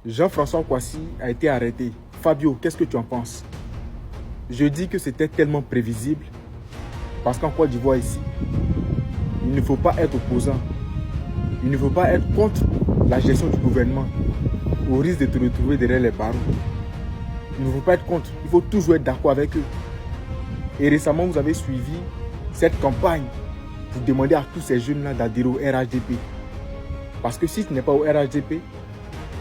Jean-François Kouassi a été arrêté. Fabio, qu'est-ce que tu en penses? Je dis que c'était tellement prévisible parce qu'en Côte d'Ivoire ici, il ne faut pas être opposant. Il ne faut pas être contre la gestion du gouvernement au risque de te retrouver derrière les barreaux. Il ne faut pas être contre, il faut toujours être d'accord avec eux. Et récemment, vous avez suivi cette campagne pour demander à tous ces jeunes-là d'adhérer au RHDP. Parce que si tu n'es pas au RHDP,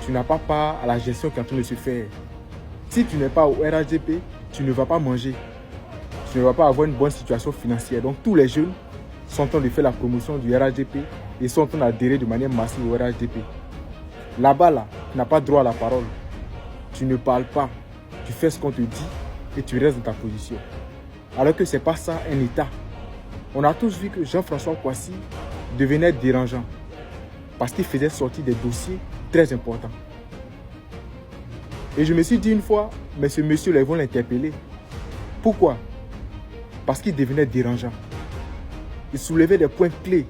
tu n'as pas part à la gestion qui est en train de se faire. Si tu n'es pas au RHDP, tu ne vas pas manger. Tu ne vas pas avoir une bonne situation financière. Donc tous les jeunes sont en train de faire la promotion du RHDP et sont en train d'adhérer de manière massive au RHDP. Là-bas, là, tu n'as pas droit à la parole. Tu ne parles pas. Tu fais ce qu'on te dit et tu restes dans ta position. Alors que ce n'est pas ça un État. On a tous vu que Jean-François Kouassi devenait dérangeant parce qu'il faisait sortir des dossiers très importants. Et je me suis dit une fois, mais ce monsieur-là, ils vont l'interpeller. Pourquoi? Parce qu'il devenait dérangeant. Il soulevait des points clés.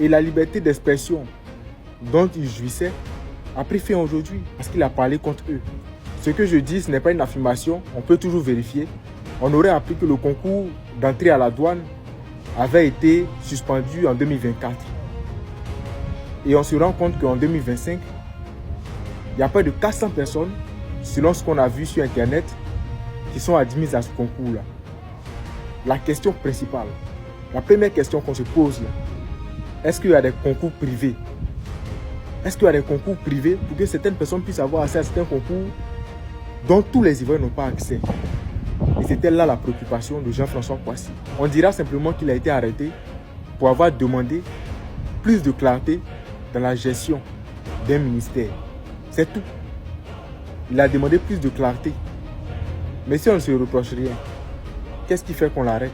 Et la liberté d'expression dont il jouissait a pris fin aujourd'hui parce qu'il a parlé contre eux. Ce que je dis, ce n'est pas une affirmation, on peut toujours vérifier. On aurait appris que le concours d'entrée à la douane avait été suspendu en 2024. Et on se rend compte qu'en 2025, il y a près de 400 personnes, selon ce qu'on a vu sur Internet, qui sont admises à ce concours-là. La question principale, la première question qu'on se pose là, est-ce qu'il y a des concours privés? Est-ce qu'il y a des concours privés pour que certaines personnes puissent avoir accès à certains concours dont tous les Ivoiriens n'ont pas accès? Et c'était là la préoccupation de Jean-François Kouassi. On dira simplement qu'il a été arrêté pour avoir demandé plus de clarté dans la gestion d'un ministère. C'est tout. Il a demandé plus de clarté. Mais si on ne se reproche rien, qu'est-ce qui fait qu'on l'arrête?